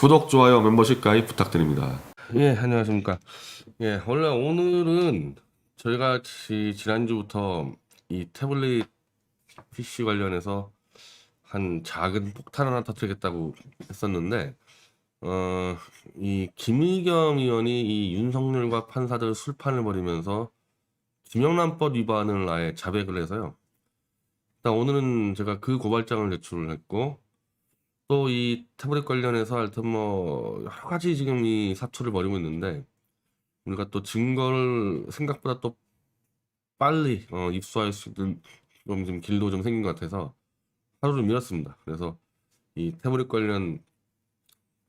구독, 좋아요, 멤버십 가입 부탁드립니다. 예, 안녕하십니까. 예, 원래 오늘은 저희가 지난주부터 이 태블릿 PC 관련해서 한 작은 폭탄 하나 터뜨리겠다고 했었는데, 이 김의겸 의원이 이 윤석열과 판사들 술판을 벌이면서 김영란법 위반을 아예 자백을 해서요. 일단 오늘은 제가 그 고발장을 제출을 했고, 또 이 태블릿 관련해서 하여튼 뭐 여러 가지 지금 이 사투를 벌이고 있는데, 우리가 또 증거를 생각보다 또 빨리 입수할 수 있는 좀 길도 좀 생긴 것 같아서 하루를 미뤘습니다. 그래서 이 태블릿 관련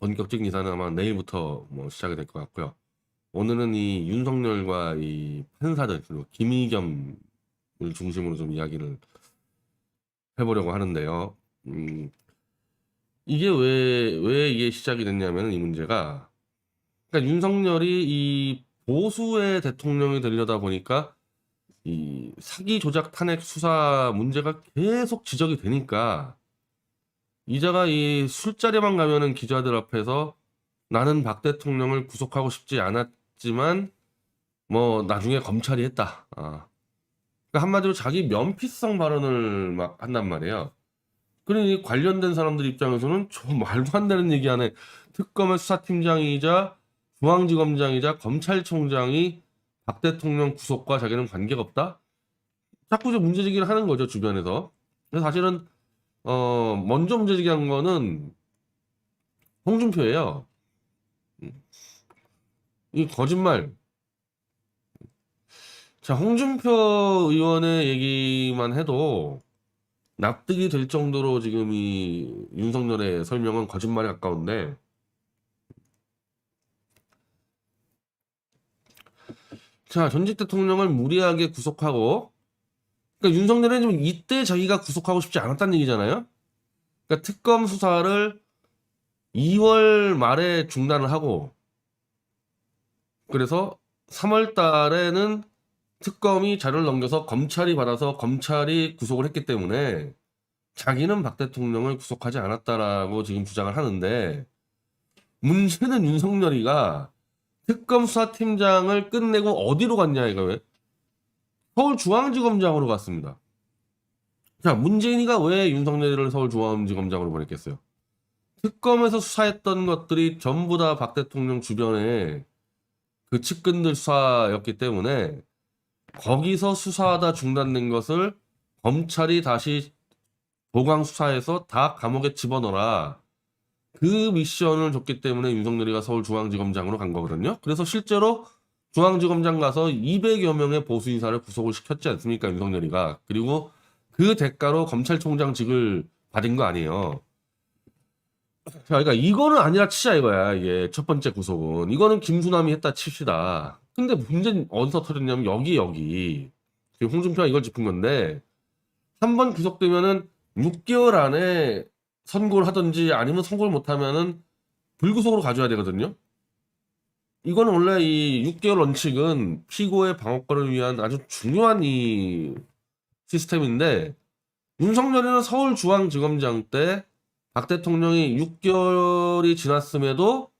본격적인 기사는 아마 내일부터 뭐 시작이 될 것 같고요. 오늘은 이 윤석열과 이 판사들 그리고 김의겸을 중심으로 좀 이야기를 해보려고 하는데요. 이게 왜 이게 시작이 됐냐면 이 문제가, 그러니까 윤석열이 이 보수의 대통령이 되려다 보니까 이 사기 조작 탄핵 수사 문제가 계속 지적이 되니까 이자가 이 술자리만 가면은 기자들 앞에서 나는 박 대통령을 구속하고 싶지 않았지만 뭐 나중에 검찰이 했다. 그러니까 한마디로 자기 면피성 발언을 막 한단 말이에요. 그러니 관련된 사람들 입장에서는 저 말도 안 되는 얘기 안에 특검의 수사팀장이자 중앙지검장이자 검찰총장이 박 대통령 구속과 자기는 관계가 없다? 자꾸 이제 문제제기를 하는 거죠, 주변에서. 근데 사실은 먼저 문제제기한 거는 홍준표예요. 이 거짓말. 자, 홍준표 의원의 얘기만 해도 납득이 될 정도로 지금 이 윤석열의 설명은 거짓말에 가까운데, 자, 전직 대통령을 무리하게 구속하고, 그러니까 윤석열은 좀 이때 자기가 구속하고 싶지 않았다는 얘기잖아요. 그러니까 특검 수사를 2월 말에 중단을 하고, 그래서 3월 달에는 특검이 자료를 넘겨서 검찰이 받아서 검찰이 구속을 했기 때문에 자기는 박 대통령을 구속하지 않았다라고 지금 주장을 하는데, 문제는 윤석열이가 특검 수사팀장을 끝내고 어디로 갔냐 이거예요. 서울중앙지검장으로 갔습니다. 자, 문재인이가 왜 윤석열을 서울중앙지검장으로 보냈겠어요? 특검에서 수사했던 것들이 전부 다 박 대통령 주변에 그 측근들 수사였기 때문에 거기서 수사하다 중단된 것을 검찰이 다시 보강 수사해서 다 감옥에 집어넣어라. 그 미션을 줬기 때문에 윤석열이가 서울중앙지검장으로 간 거거든요. 그래서 실제로 중앙지검장 가서 200여 명의 보수 인사를 구속을 시켰지 않습니까, 윤석열이가. 그리고 그 대가로 검찰총장직을 받은 거 아니에요. 자, 그러니까 이거는 아니라 치자 이거야. 이게 첫 번째 구속은 이거는 김수남이 했다 칩시다. 근데 문제는 어디서 터졌냐면 여기 지금 홍준표가 이걸 짚은 건데, 한 번 구속되면은 6개월 안에 선고를 하든지 아니면 선고를 못하면은 불구속으로 가져야 되거든요. 이거는 원래 이 6개월 원칙은 피고의 방어권을 위한 아주 중요한 이 시스템인데, 윤석열이는 서울중앙지검장 때 박 대통령이 6개월이 지났음에도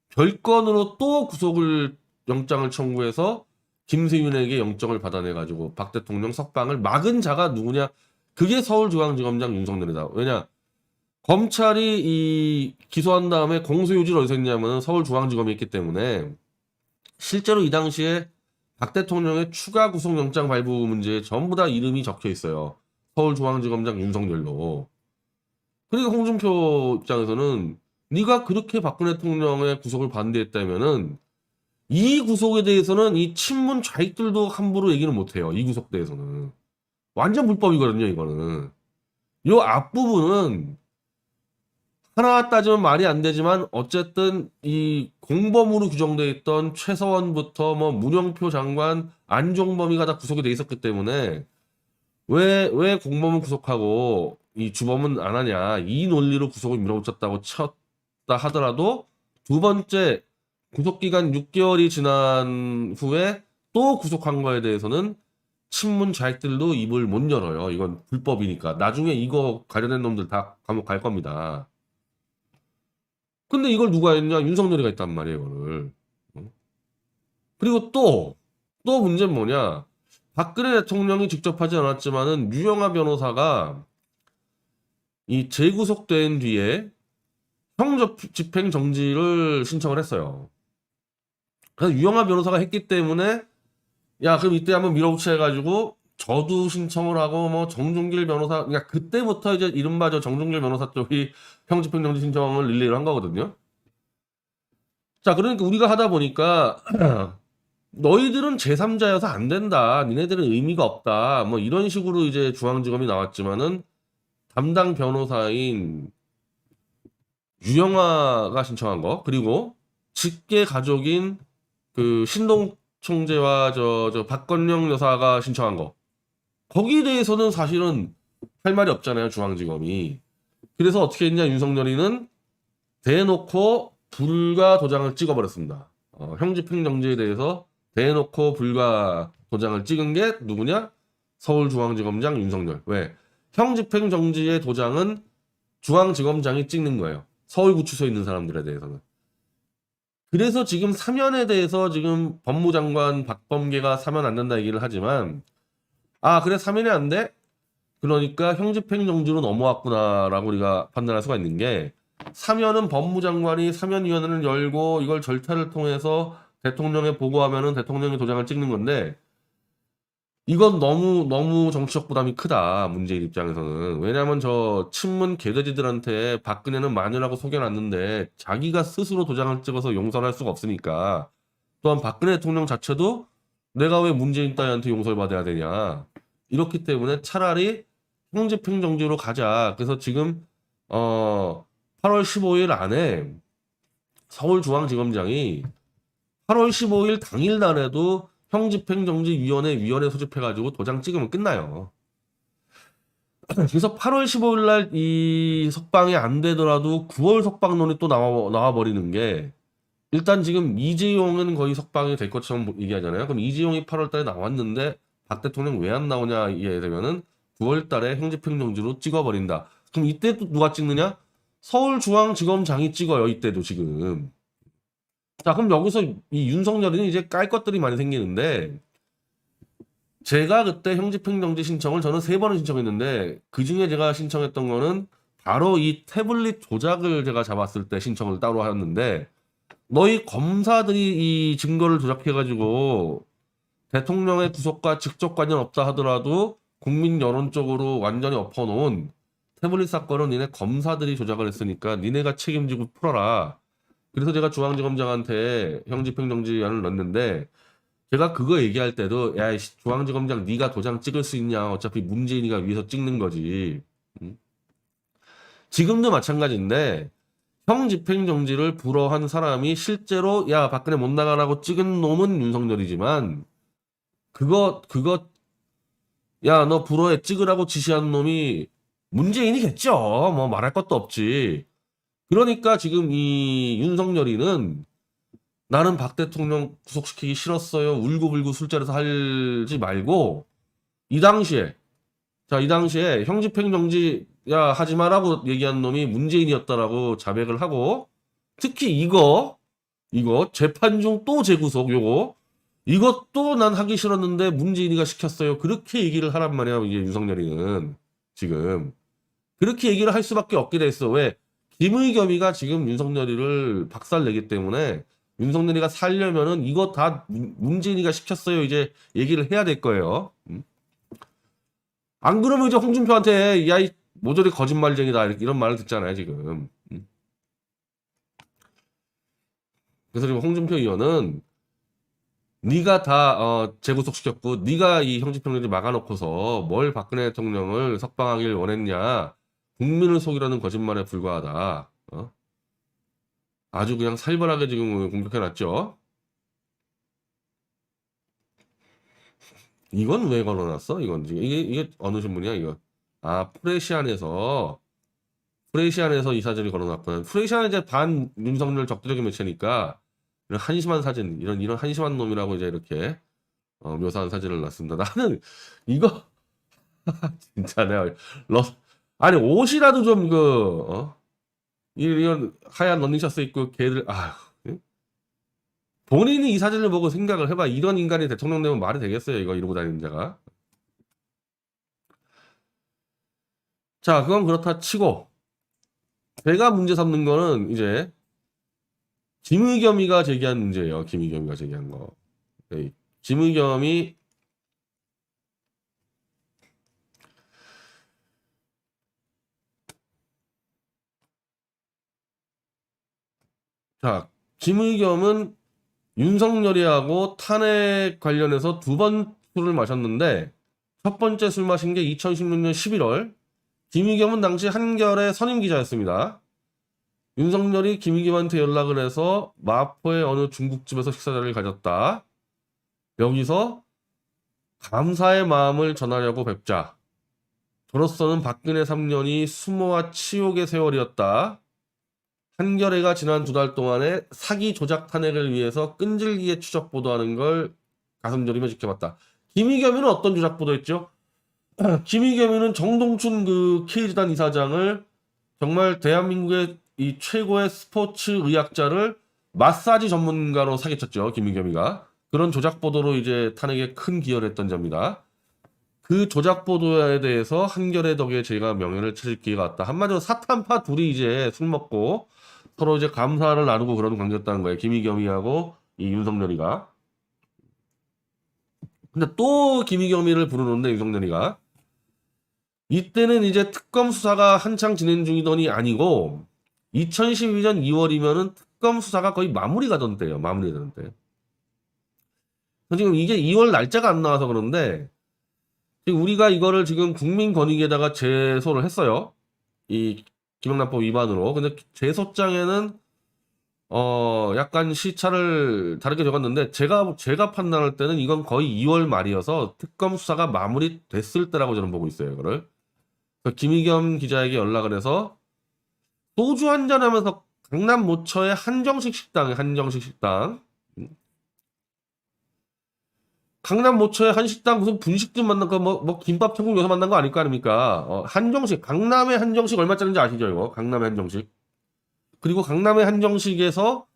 별건으로 또 구속을 영장을 청구해서 김세윤에게 영장을 받아내가지고 박 대통령 석방을 막은 자가 누구냐? 그게 서울중앙지검장 윤석열이다. 왜냐? 검찰이 이 기소한 다음에 공소유지를 어디서 했냐면 서울중앙지검이 있기 때문에 실제로 이 당시에 박 대통령의 추가 구속영장 발부 문제에 전부 다 이름이 적혀 있어요. 서울중앙지검장 윤석열로. 그러니까 홍준표 입장에서는 네가 그렇게 박근혜 대통령의 구속을 반대했다면은 이 구속에 대해서는 이 친문 좌익들도 함부로 얘기는 못해요. 이 구속 대해서는 완전 불법이거든요. 이거는 요 앞부분은 하나 따지면 말이 안 되지만 어쨌든 이 공범으로 규정돼 있던 최서원부터 뭐 문영표 장관, 안종범이가 다 구속이 돼 있었기 때문에 왜 공범은 구속하고 이 주범은 안 하냐, 이 논리로 구속을 밀어붙였다고 쳤다 하더라도 두 번째 구속기간 6개월이 지난 후에 또 구속한 거에 대해서는 친문 좌익들도 입을 못 열어요. 이건 불법이니까. 나중에 이거 관련된 놈들 다 감옥 갈 겁니다. 근데 이걸 누가 했냐? 윤석열이가 했단 말이에요, 이거를. 어? 그리고 또 문제는 뭐냐? 박근혜 대통령이 직접 하지 않았지만은 유영하 변호사가 이 재구속된 뒤에 집행 정지를 신청을 했어요. 그래서 유영하 변호사가 했기 때문에 야 그럼 이때 한번 밀어붙여 해가지고 저도 신청을 하고 뭐 정종길 변호사 그러니까 그때부터 이제 이른바 저 정종길 변호사 쪽이 형집행정지 신청을 릴레이를 한 거거든요. 자 그러니까 우리가 하다 보니까 너희들은 제3자여서 안 된다. 니네들은 의미가 없다. 뭐 이런 식으로 이제 중앙지검이 나왔지만은 담당 변호사인 유영아가 신청한 거 그리고 직계 가족인 그 신동 총재와 저 박건영 여사가 신청한 거 거기에 대해서는 사실은 할 말이 없잖아요 중앙지검이. 그래서 어떻게 했냐 윤석열이는 대놓고 불가 도장을 찍어버렸습니다. 형집행정지에 대해서 대놓고 불가 도장을 찍은 게 누구냐? 서울중앙지검장 윤석열. 왜? 형집행정지의 도장은 중앙지검장이 찍는 거예요. 서울구치소에 있는 사람들에 대해서는. 그래서 지금 사면에 대해서 지금 법무장관 박범계가 사면 안 된다 얘기를 하지만 그래 사면이 안 돼? 그러니까 형집행정지로 넘어왔구나라고 우리가 판단할 수가 있는 게 사면은 법무장관이 사면위원회를 열고 이걸 절차를 통해서 대통령에 보고하면은 대통령이 도장을 찍는 건데 이건 너무 정치적 부담이 크다 문재인 입장에서는. 왜냐하면 저 친문 개돼지들한테 박근혜는 마녀라고 속여놨는데 자기가 스스로 도장을 찍어서 용서할 수가 없으니까. 또한 박근혜 대통령 자체도 내가 왜 문재인 따위한테 용서를 받아야 되냐. 이렇기 때문에 차라리 형집행정지로 가자. 그래서 지금 8월 15일 안에 서울중앙지검장이 8월 15일 당일 날에도 형집행정지위원회 소집해가지고 도장 찍으면 끝나요. 그래서 8월 15일 날 이 석방이 안 되더라도 9월 석방론이 또 나와버리는 게 일단 지금 이재용은 거의 석방이 될 것처럼 얘기하잖아요. 그럼 이재용이 8월 달에 나왔는데 박 대통령 왜 안 나오냐 이게 되면은 9월 달에 형집행정지로 찍어버린다. 그럼 이때 또 누가 찍느냐? 서울중앙지검장이 찍어요. 이때도 지금. 자, 그럼 여기서 이 윤석열이는 이제 깔 것들이 많이 생기는데, 제가 그때 형집행정지 신청을 저는 3번을 신청했는데, 그 중에 제가 신청했던 거는 바로 이 태블릿 조작을 제가 잡았을 때 신청을 따로 하였는데, 너희 검사들이 이 증거를 조작해가지고 대통령의 구속과 직접 관련 없다 하더라도 국민 여론 쪽으로 완전히 엎어놓은 태블릿 사건은 니네 검사들이 조작을 했으니까 니네가 책임지고 풀어라. 그래서 제가 중앙지검장한테 형집행정지안을 넣었는데 제가 그거 얘기할 때도 야 중앙지검장 네가 도장 찍을 수 있냐 어차피 문재인이가 위에서 찍는 거지. 지금도 마찬가지인데 형집행정지를 불허한 사람이 실제로 야 박근혜 못 나가라고 찍은 놈은 윤석열이지만 그거 야 너 불허해 찍으라고 지시한 놈이 문재인이겠죠. 뭐 말할 것도 없지. 그러니까 지금 이 윤석열이는 나는 박 대통령 구속시키기 싫었어요. 울고불고 술자리에서 하지 말고 이 당시에 형집행정지 야 하지 마라고 얘기한 놈이 문재인이었다라고 자백을 하고 특히 이거 재판 중 또 재구속 이것도 난 하기 싫었는데 문재인이가 시켰어요. 그렇게 얘기를 하란 말이야. 이게 윤석열이는 지금 그렇게 얘기를 할 수밖에 없게 됐어. 왜? 김의겸이가 지금 윤석열이를 박살내기 때문에 윤석열이가 살려면은 이거 다 문재인이가 시켰어요. 이제 얘기를 해야 될 거예요. 안 그러면 이제 홍준표한테 야, 이 모조리 거짓말쟁이다 이런 말을 듣잖아요 지금. 그래서 지금 홍준표 의원은 네가 다 재구속시켰고 네가 이 형집행정지 막아놓고서 뭘 박근혜 대통령을 석방하길 원했냐. 국민을 속이라는 거짓말에 불과하다. 아주 그냥 살벌하게 지금 공격해놨죠. 이건 왜 걸어놨어? 이게 어느 신문이야 이거? 프레시안에서 이 사진을 걸어놨구나. 프레시안은 이제 반 윤석열 적대적인 매체니까 이런 한심한 사진, 이런 한심한 놈이라고 이제 이렇게 묘사한 사진을 놨습니다. 나는 이거 진짜 내가 아니 옷이라도 좀 이런 하얀 러닝셔츠 입고 걔들, 아휴. 예? 본인이 이 사진을 보고 생각을 해봐. 이런 인간이 대통령 되면 말이 되겠어요, 이거 이러고 다니는 자가. 자, 그건 그렇다 치고, 제가 문제 삼는 거는 이제, 김의겸이가 제기한 문제예요. 김의겸이가 제기한 거. 네, 김의겸이, 자, 김의겸은 윤석열이하고 탄핵 관련해서 두 번 술을 마셨는데, 첫 번째 술 마신 게 2016년 11월, 김의겸은 당시 한겨레 선임 기자였습니다. 윤석열이 김의겸한테 연락을 해서 마포의 어느 중국집에서 식사 자리를 가졌다. 여기서 감사의 마음을 전하려고 뵙자. 저로서는 박근혜 3년이 수모와 치욕의 세월이었다. 한겨레가 지난 2달 동안에 사기 조작 탄핵을 위해서 끈질기게 추적 보도하는 걸 가슴 졸이며 지켜봤다. 김의겸이는 어떤 조작 보도했죠? 김의겸이는 정동춘 그 K재단 이사장을 정말 대한민국의 이 최고의 스포츠 의학자를 마사지 전문가로 사기쳤죠. 김의겸이가. 그런 조작 보도로 이제 탄핵에 큰 기여를 했던 자입니다. 그 조작 보도에 대해서 한겨레 덕에 제가 명예를 찾을 기회가 왔다. 한마디로 사탄파 둘이 이제 술 먹고 서로 이제 감사를 나누고 그런 관계였다는 거예요. 김의겸이하고 이 윤석열이가. 근데 또 김의겸이를 부르는데 윤석열이가. 이때는 이제 특검 수사가 한창 진행 중이더니 아니고 2012년 2월이면은 특검 수사가 거의 마무리가 된 때예요. 마무리되는 때. 지금 이게 2월 날짜가 안 나와서 그런데 지금 우리가 이거를 지금 국민권익위에다가 제소를 했어요. 이 김영란법 위반으로. 근데 제소장에는 약간 시차를 다르게 적었는데 제가 판단할 때는 이건 거의 2월 말이어서 특검 수사가 마무리됐을 때라고 저는 보고 있어요. 이거를. 그래서 김의겸 기자에게 연락을 해서 소주 한잔 하면서 강남 모처의 한정식 식당 강남 모처의 한식당 무슨 분식집 만난 거 뭐 김밥 천국 여기서 만난 거 아닐 거 아닙니까? 한정식 강남의 한정식 얼마짜리인지 아시죠 이거? 강남의 한정식. 그리고 강남의 한정식에서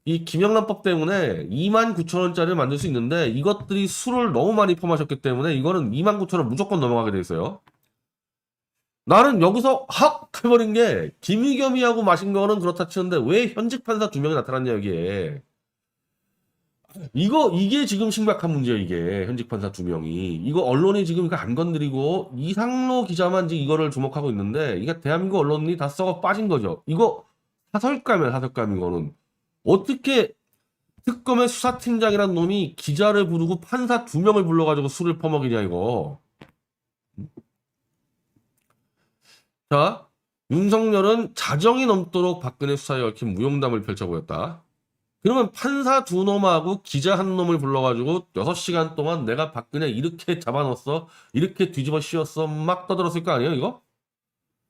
이 김영란법 때문에 29,000원짜리를 만들 수 있는데 이것들이 술을 너무 많이 퍼마셨기 때문에 이거는 29,000원 무조건 넘어가게 돼 있어요. 나는 여기서 확 해버린 게 김의겸이하고 마신 거는 그렇다 치는데 왜 현직 판사 2명이 나타났냐 여기에. 이게 지금 심각한 문제예요. 이게 현직 판사 2명이 이거 언론이 지금 이거 안 건드리고 이상로 기자만 지금 이거를 주목하고 있는데 이게 대한민국 언론이 다 썩어 빠진 거죠. 이거 사설감이야. 이거는 어떻게 특검의 수사팀장이란 놈이 기자를 부르고 판사 2명을 불러가지고 술을 퍼먹이냐 이거. 자, 윤석열은 자정이 넘도록 박근혜 수사에 얽힌 무용담을 펼쳐 보였다. 그러면 판사 2놈하고 기자 1놈을 불러가지고 6시간 동안 내가 박근혜 이렇게 잡아넣었어, 이렇게 뒤집어 씌웠어 막 떠들었을 거 아니에요 이거?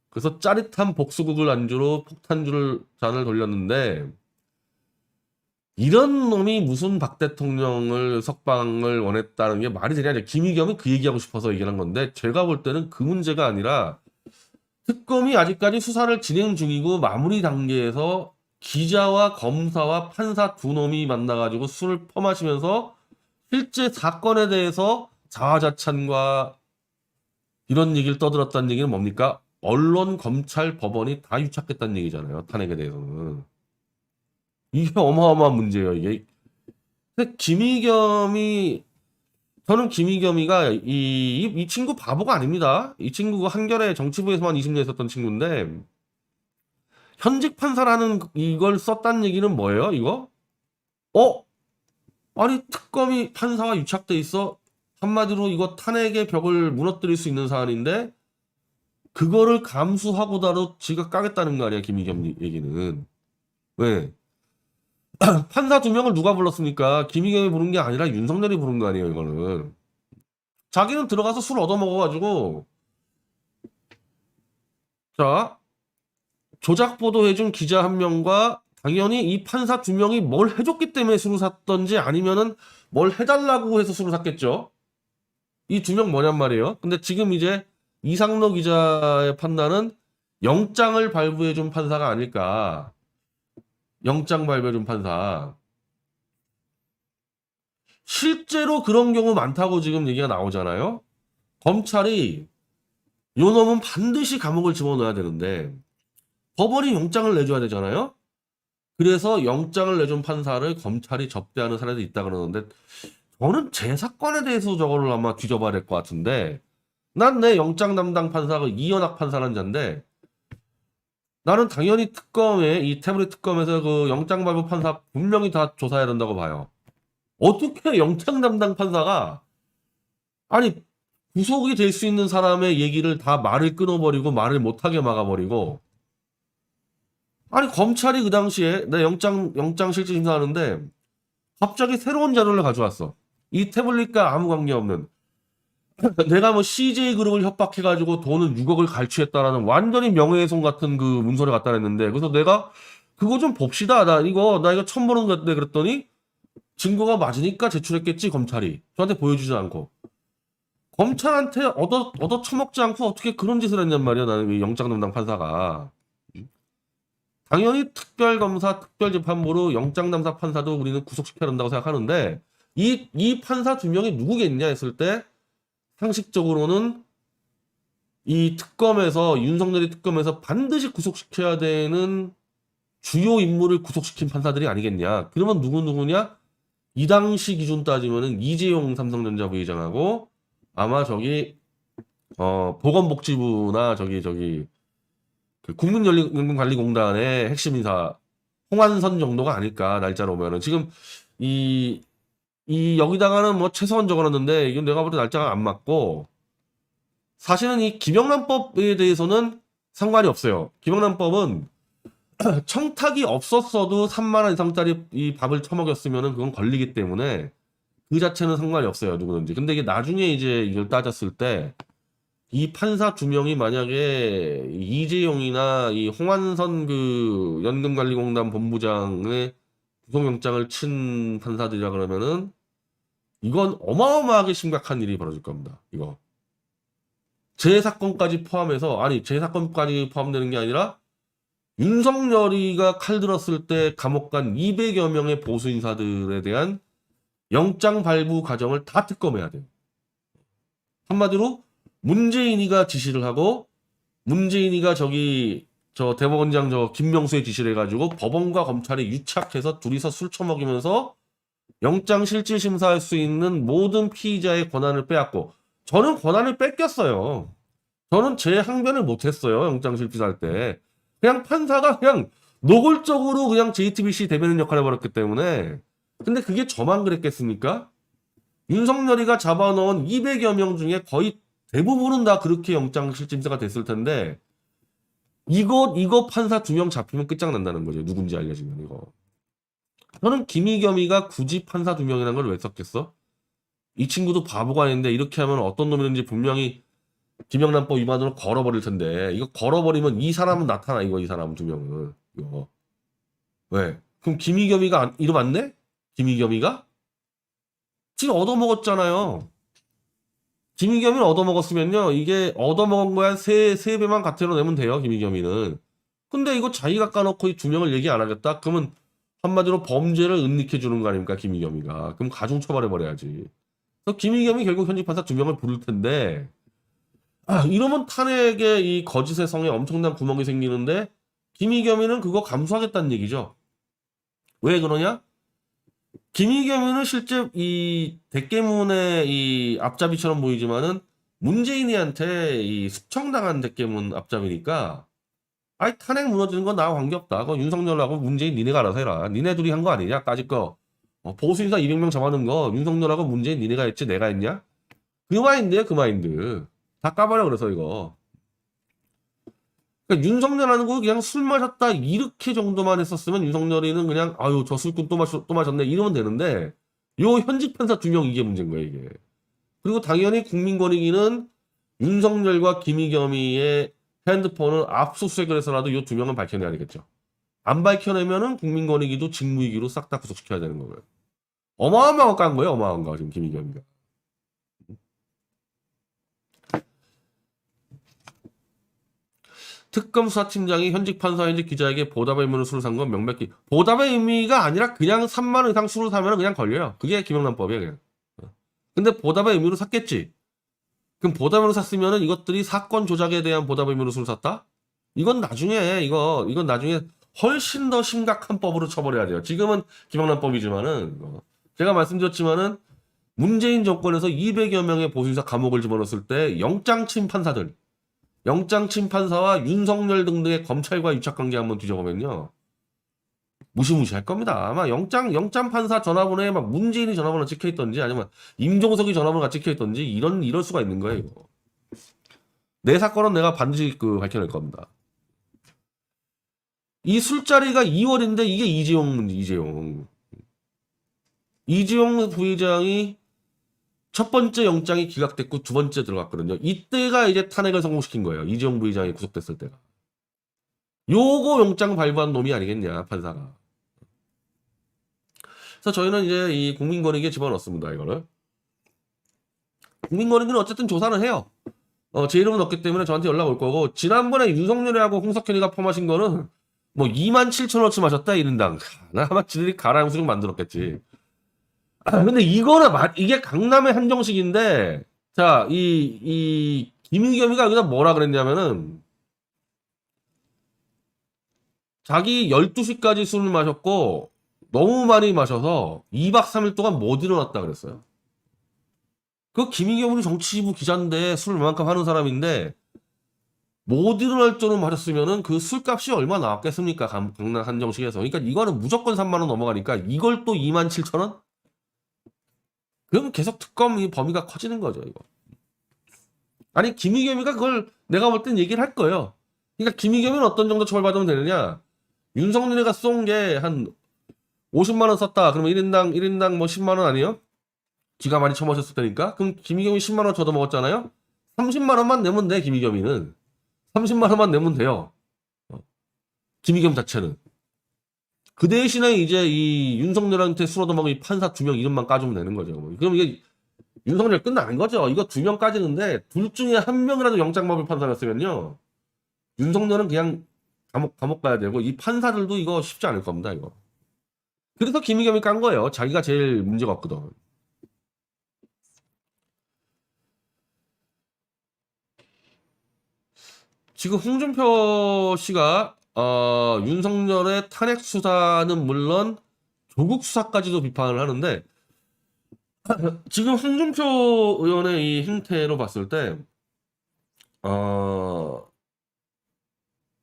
그래서 짜릿한 복수국을 안주로 폭탄주를 잔을 돌렸는데 이런 놈이 무슨 박 대통령을 석방을 원했다는 게 말이 되냐. 김의겸이 그 얘기하고 싶어서 얘기한 건데 제가 볼 때는 그 문제가 아니라 특검이 아직까지 수사를 진행 중이고 마무리 단계에서 기자와 검사와 판사 2놈이 만나가지고 술을 퍼마시면서 실제 사건에 대해서 자화자찬과 이런 얘기를 떠들었다는 얘기는 뭡니까? 언론, 검찰, 법원이 다 유착했다는 얘기잖아요. 탄핵에 대해서는. 이게 어마어마한 문제예요. 이게. 근데 저는 김의겸이가 이 친구 바보가 아닙니다. 이 친구가 한겨레 정치부에서만 20년 있었던 친구인데 현직 판사라는 이걸 썼다는 얘기는 뭐예요? 이거? 아니 특검이 판사와 유착돼 있어. 한마디로 이거 탄핵의 벽을 무너뜨릴 수 있는 사안인데 그거를 감수하고다도 지가 까겠다는 거 아니야 김의겸 얘기는. 왜? 판사 2명을 누가 불렀습니까? 김의겸이 부른 게 아니라 윤석열이 부른 거 아니에요 이거는. 자기는 들어가서 술 얻어먹어가지고 자 조작 보도해준 기자 1명과 당연히 이 판사 2명이 뭘 해줬기 때문에 술을 샀던지 아니면은 뭘 해달라고 해서 술을 샀겠죠. 이 2명 뭐냔 말이에요. 근데 지금 이제 이상로 기자의 판단은 영장을 발부해준 판사가 아닐까. 영장 발부해준 판사. 실제로 그런 경우 많다고 지금 얘기가 나오잖아요. 검찰이 요 놈은 반드시 감옥을 집어넣어야 되는데 법원이 영장을 내줘야 되잖아요. 그래서 영장을 내준 판사를 검찰이 접대하는 사례도 있다 그러는데 저는 제 사건에 대해서 저거를 아마 뒤져봐야 될 것 같은데 난 내 영장 담당 판사가 이현학 판사라는 자인데 나는 당연히 특검에 이 태블릿 특검에서 그 영장 발부 판사 분명히 다 조사해야 된다고 봐요. 어떻게 영장 담당 판사가 아니 구속이 될 수 있는 사람의 얘기를 다 말을 끊어버리고 말을 못하게 막아버리고 아니 검찰이 그 당시에 내 영장 실질 심사하는데 갑자기 새로운 자료를 가져왔어. 이 태블릿과 아무 관계없는 내가 뭐 CJ 그룹을 협박해가지고 돈을 6억을 갈취했다라는 완전히 명예훼손 같은 그 문서를 갖다 냈는데 그래서 내가 그거 좀 봅시다. 나 이거 처음 보는 것 같은데 그랬더니 증거가 맞으니까 제출했겠지 검찰이 저한테 보여주지 않고 검찰한테 얻어 처먹지 않고 어떻게 그런 짓을 했냔 말이야. 나는 이 영장 담당 판사가 당연히 특별검사 특별재판부로 영장 담당 판사도 우리는 구속시켜야 한다고 생각하는데 이 판사 두 명이 누구겠냐 했을 때 상식적으로는 이 특검에서 윤석열이 특검에서 반드시 구속시켜야 되는 주요 인물을 구속시킨 판사들이 아니겠냐. 그러면 누구냐? 이 당시 기준 따지면은 이재용 삼성전자 부회장하고 아마 저기 보건복지부나 저기 그 국민연금관리공단의 핵심 인사 홍한선 정도가 아닐까 날짜로 보면은 지금 이 여기다가는 뭐 최소한 적어놨는데 이건 내가 볼 때 날짜가 안 맞고 사실은 이 김영란법에 대해서는 상관이 없어요. 김영란법은 청탁이 없었어도 3만 원 이상짜리 이 밥을 처먹였으면은 그건 걸리기 때문에 그 자체는 상관이 없어요. 누구든지. 근데 이게 나중에 이제 이걸 따졌을 때 이 판사 두 명이 만약에 이재용이나 이 홍한선 그 연금관리공단 본부장의 구속영장을 친 판사들이라 그러면은 이건 어마어마하게 심각한 일이 벌어질 겁니다. 이거. 제 사건까지 포함해서 아니 제 사건까지 포함되는 게 아니라 윤석열이가 칼 들었을 때 감옥 간 200여 명의 보수 인사들에 대한 영장 발부 과정을 다 특검해야 돼요. 한마디로 문재인이가 지시를 하고 문재인이가 저 대법원장 저 김명수의 지시를 해가지고 법원과 검찰이 유착해서 둘이서 술 처먹이면서 영장 실질 심사할 수 있는 모든 피의자의 권한을 빼앗고 저는 권한을 뺏겼어요. 저는 제 항변을 못했어요. 영장 실질할 때. 그냥 판사가 그냥 노골적으로 그냥 JTBC 대변인 역할을 해버렸기 때문에 근데 그게 저만 그랬겠습니까? 윤석열이가 잡아놓은 200여 명 중에 거의 대부분은 다 그렇게 영장 실질심사가 됐을 텐데 이거 판사 두 명 잡히면 끝장난다는 거죠. 누군지 알려지면 이거. 저는 김의겸이가 굳이 판사 두 명이라는 걸 왜 썼겠어? 이 친구도 바보가 아닌데 이렇게 하면 어떤 놈이든지 분명히 김영란법 위반으로 걸어버릴 텐데 이거 걸어버리면 이 사람은 나타나 이 사람 두 명은 이거 왜? 그럼 김의겸이가 이름 안 내? 김의겸이가? 지금 얻어먹었잖아요. 김의겸이는 얻어먹었으면요 이게 얻어먹은 거야 세 배만 가태로 내면 돼요. 김의겸이는. 근데 이거 자기가 까놓고 이 두 명을 얘기 안 하겠다? 그러면 한마디로 범죄를 은닉해 주는 거 아닙니까 김의겸이가. 그럼 가중 처벌해버려야지. 그래서 김의겸이 결국 현직 판사 두 명을 부를 텐데 이러면 탄핵에 이 거짓의 성에 엄청난 구멍이 생기는데 김의겸이는 그거 감수하겠다는 얘기죠. 왜 그러냐? 김의겸이는 실제 이 대깨문의 이 앞잡이처럼 보이지만은 문재인이한테 이 숙청당한 대깨문 앞잡이니까 아이 탄핵 무너지는 건 나와 관계없다. 그거 윤석열하고 문재인 니네가 알아서 해라. 니네 둘이 한 거 아니냐? 까짓 거. 보수인사 200명 잡아놓은 거 윤석열하고 문재인 니네가 했지 내가 했냐? 그 마인드야 그 마인드. 다 까버려 그래서 이거. 그러니까 윤석열 하는 거 그냥 술 마셨다 이렇게 정도만 했었으면 윤석열이는 그냥 아유 저 술꾼 또 마셨네 이러면 되는데 요 현직 판사 두 명 이게 문제인 거예요 이게. 그리고 당연히 국민권익위는 윤석열과 김의겸이의 핸드폰을 압수수색을 해서라도 요 두 명은 밝혀내야 되겠죠. 안 밝혀내면은 국민권익위도 직무유기로 싹 다 구속시켜야 되는 거고요. 어마어마한 깐 거예요 어마어마한 거 지금 김의겸이가. 특검 수사팀장이 현직 판사, 현직 기자에게 보답의 의무로 술을 산 건 명백히 보답의 의미가 아니라 그냥 3만 원 이상 술을 사면 그냥 걸려요. 그게 김영란법이에요, 그냥. 근데 보답의 의무로 샀겠지. 그럼 보답의 의무로 샀으면은 이것들이 사건 조작에 대한 보답의 의무로 술을 샀다? 이건 나중에 이건 나중에 훨씬 더 심각한 법으로 처벌해야 돼요. 지금은 김영란법이지만은 제가 말씀드렸지만은 문재인 정권에서 200여 명의 보수인사 감옥을 집어넣었을 때 영장침 판사들, 영장침 판사와 윤석열 등등의 검찰과 유착관계 한번 뒤져보면요. 무시무시할 겁니다. 아마 영장 판사 전화번호에 막 문재인이 전화번호 찍혀있던지 아니면 임종석이 전화번호가 찍혀있던지 이럴 수가 있는 거예요, 이거. 내 사건은 내가 반드시 밝혀낼 겁니다. 이 술자리가 2월인데 이게 이재용 부회장이 첫 번째 영장이 기각됐고 두 번째 들어갔거든요. 이때가 이제 탄핵을 성공시킨 거예요. 이재용 부회장이 구속됐을 때가. 요거 영장 발부한 놈이 아니겠냐, 판사가. 그래서 저희는 이제 이 국민권익위에 집어넣습니다, 이거를. 국민권익위는 어쨌든 조사는 해요. 제 이름은 없기 때문에 저한테 연락 올 거고, 지난번에 윤석열이하고 홍석현이가 포마신 거는 뭐 27,000원어치 마셨다, 1인당. 아마 지들이 가라앉으로 만들었겠지. 근데 이게 강남의 한정식인데, 자, 이 김의겸이가 여기다 뭐라 그랬냐면은, 자기 12시까지 술을 마셨고, 너무 많이 마셔서 2박 3일 동안 못 일어났다 그랬어요. 그 김의겸이 정치부 기자인데 술 이만큼 하는 사람인데, 못 일어날 정도로 마셨으면은 그 술값이 얼마 나왔겠습니까? 강남 한정식에서. 그러니까 이거는 무조건 3만원 넘어가니까 이걸 또 27,000원? 그러면 계속 특검 범위가 커지는 거죠, 이거. 아니, 김의겸이가 그걸 내가 볼 땐 얘기를 할 거예요. 그러니까 김의겸이는 어떤 정도 처벌받으면 되느냐? 윤석열이가 쏜 게 한 50만원 썼다. 그러면 1인당 뭐 10만원 아니에요? 지가 많이 처마셨을 테니까? 그럼 김의겸이 10만원 저도 먹었잖아요? 30만원만 내면 돼, 김의겸이는. 30만원만 내면 돼요. 김의겸 자체는. 그 대신에 이제 이 윤석열한테 술 얻어먹은 이 판사 2명 이름만 까주면 되는 거죠. 그럼 이게 윤석열 끝나는 거죠. 이거 2명 까지는데 둘 중에 한 명이라도 영장법을 판사였으면요. 윤석열은 그냥 감옥 가야 되고 이 판사들도 이거 쉽지 않을 겁니다. 이거. 그래서 김의겸이 깐 거예요. 자기가 제일 문제가 없거든. 지금 홍준표 씨가 윤석열의 탄핵 수사는 물론 조국 수사까지도 비판을 하는데 지금 홍준표 의원의 이 행태로 봤을 때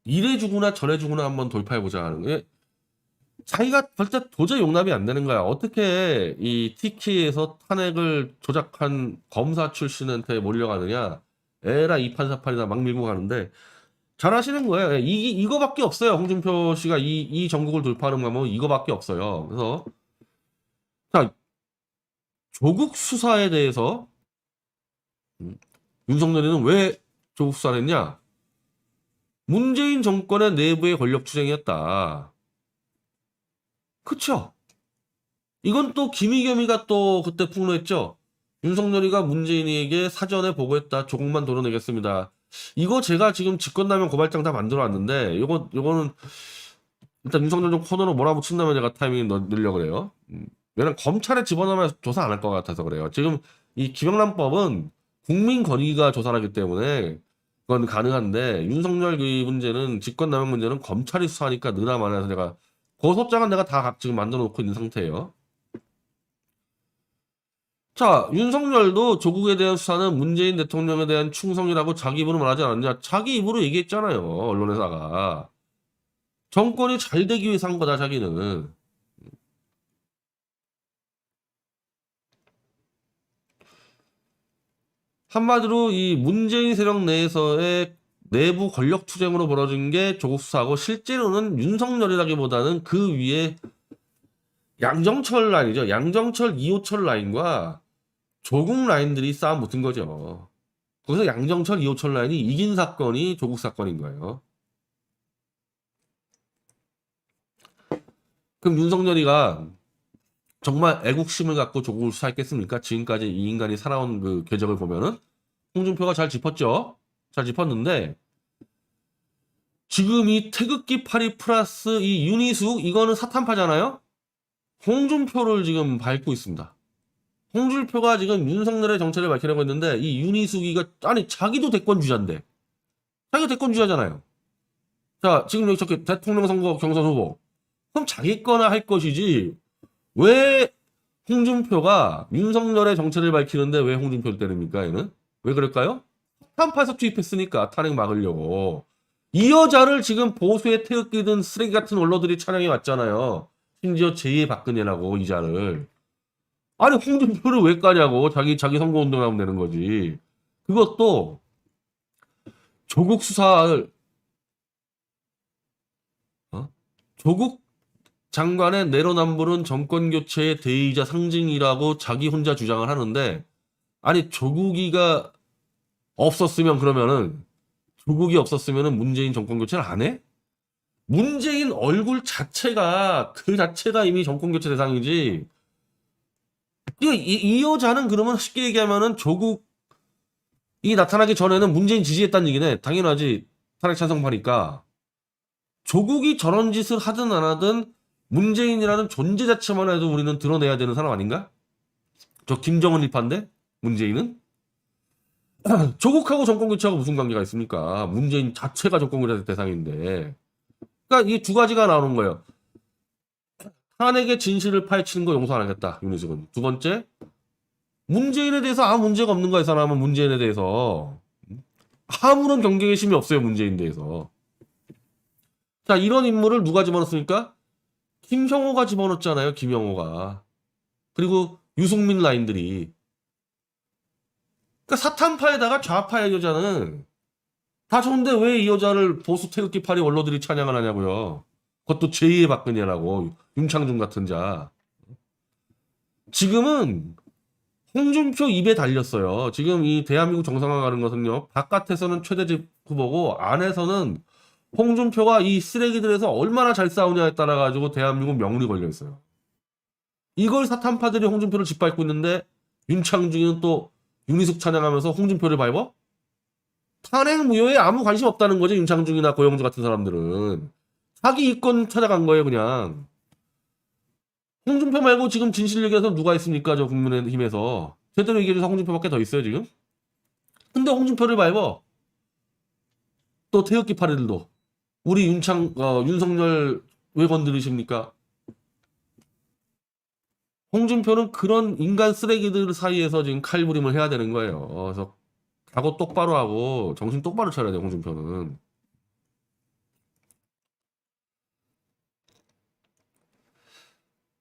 이래 주구나 저래 주구나 한번 돌파해보자 하는 게 자기가 절대 도저히 용납이 안 되는 거야. 어떻게 이 티키에서 탄핵을 조작한 검사 출신한테 몰려가느냐. 에라 이 판사판이다 막 밀고 가는데 잘하시는 거예요. 이거밖에 없어요. 홍준표 씨가 이 전국을 돌파하는 거면 이거밖에 없어요. 그래서 자 조국 수사에 대해서 윤석열이는 왜 조국 수사를 했냐? 문재인 정권의 내부의 권력 투쟁이었다. 그쵸? 이건 또 김의겸이가 또 그때 폭로했죠. 윤석열이가 문재인에게 사전에 보고했다. 조국만 도려내겠습니다. 이거 제가 지금 직권남용 고발장 다 만들어 왔는데 요거는 일단 윤석열 좀 코너로 몰아붙인다면 제가 타이밍 넣으려고 그래요. 왜냐면 검찰에 집어넣으면 조사 안 할 것 같아서 그래요. 지금 이 김영란법은 국민권익위가 조사를 하기 때문에 그건 가능한데 윤석열 그 문제는 직권남용 문제는 검찰이 수사하니까 느나마나해서 제가 고소장은 내가 다 지금 만들어 놓고 있는 상태예요. 자, 윤석열도 조국에 대한 수사는 문재인 대통령에 대한 충성이라고 자기 입으로 말하지 않았냐? 자기 입으로 얘기했잖아요. 언론회사가. 정권이 잘 되기 위해서 한 거다, 자기는. 한마디로 이 문재인 세력 내에서의 내부 권력 투쟁으로 벌어진 게 조국 수사고 실제로는 윤석열이라기보다는 그 위에 양정철 라인이죠. 양정철, 이호철 라인과 조국 라인들이 싸움 붙은 거죠. 거기서 양정철, 이호철 라인이 이긴 사건이 조국 사건인 거예요. 그럼 윤석열이가 정말 애국심을 갖고 조국을 수사했겠습니까? 지금까지 이 인간이 살아온 그 궤적을 보면은 홍준표가 잘 짚었죠. 잘 짚었는데 지금 이 태극기 파리 플러스 이 윤희숙 이거는 사탄파잖아요. 홍준표를 지금 밟고 있습니다. 홍준표가 지금 윤석열의 정체를 밝히려고 했는데 이 윤희숙이가 아니 자기도 대권주자인데 자기가 대권주자잖아요. 자 지금 여기 저렇게 대통령 선거 경선 후보 그럼 자기 거나 할 것이지 왜 홍준표가 윤석열의 정체를 밝히는데 왜 홍준표를 때립니까? 얘는 왜 그럴까요? 탄파에서 투입했으니까 탄핵 막으려고. 이 여자를 지금 보수의 태극기 든 쓰레기 같은 언론들이 찬양해 왔잖아요. 심지어 제2의 박근혜라고 이자를. 아니 홍준표를 왜 까냐고. 자기 선거운동하면 되는 거지. 그것도 조국 수사를 조국 장관의 내로남불은 정권교체의 대의이자 상징이라고 자기 혼자 주장을 하는데 아니 조국이가 없었으면 그러면은 조국이 없었으면은 문재인 정권교체를 안 해? 문재인 얼굴 자체가 그 자체가 이미 정권교체 대상이지. 이 여자는 그러면 쉽게 얘기하면은 조국이 나타나기 전에는 문재인 지지했다는 얘기네. 당연하지. 탄핵 찬성파니까. 조국이 저런 짓을 하든 안 하든 문재인이라는 존재 자체만 해도 우리는 드러내야 되는 사람 아닌가? 저 김정은 일파인데 문재인은? 조국하고 정권교체하고 무슨 관계가 있습니까? 문재인 자체가 정권교체 대상인데. 그러니까 이 두 가지가 나오는 거예요. 탄핵의 진실을 파헤치는 거 용서 안 하겠다. 윤희숙은. 두 번째, 문재인에 대해서 아무 문제가 없는 거야. 이 사람은 문재인에 대해서. 아무런 경계심이 없어요. 문재인에 대해서. 자, 이런 인물을 누가 집어넣습니까? 김형호가 집어넣었잖아요. 김형호가. 그리고 유승민 라인들이. 그러니까 사탄파에다가 좌파의 여자는 다 좋은데 왜 이 여자를 보수 태극기 파리 원로들이 찬양을 하냐고요. 그것도 제2의 박근혜라고. 윤창중 같은 자. 지금은 홍준표 입에 달렸어요. 지금 이 대한민국 정상화 가는 것은요. 바깥에서는 최대집 후보고 안에서는 홍준표가 이 쓰레기들에서 얼마나 잘 싸우냐에 따라 가지고 대한민국 명운이 걸려 있어요. 이걸 사탄파들이 홍준표를 짓밟고 있는데 윤창중이는 또 윤희숙 찬양하면서 홍준표를 밟아? 탄핵 무효에 아무 관심 없다는 거죠. 윤창중이나 고영주 같은 사람들은. 자기 이권 찾아간 거예요, 그냥. 홍준표 말고 지금 진실 얘기해서 누가 있습니까? 저 국민의힘에서. 제대로 얘기해줘서 홍준표밖에 더 있어요, 지금? 근데 홍준표를 밟아. 또 태극기 파리들도. 우리 윤석열 왜 건드리십니까? 홍준표는 그런 인간 쓰레기들 사이에서 지금 칼부림을 해야 되는 거예요. 그래서 각오 똑바로 하고 정신 똑바로 차려야 돼, 홍준표는.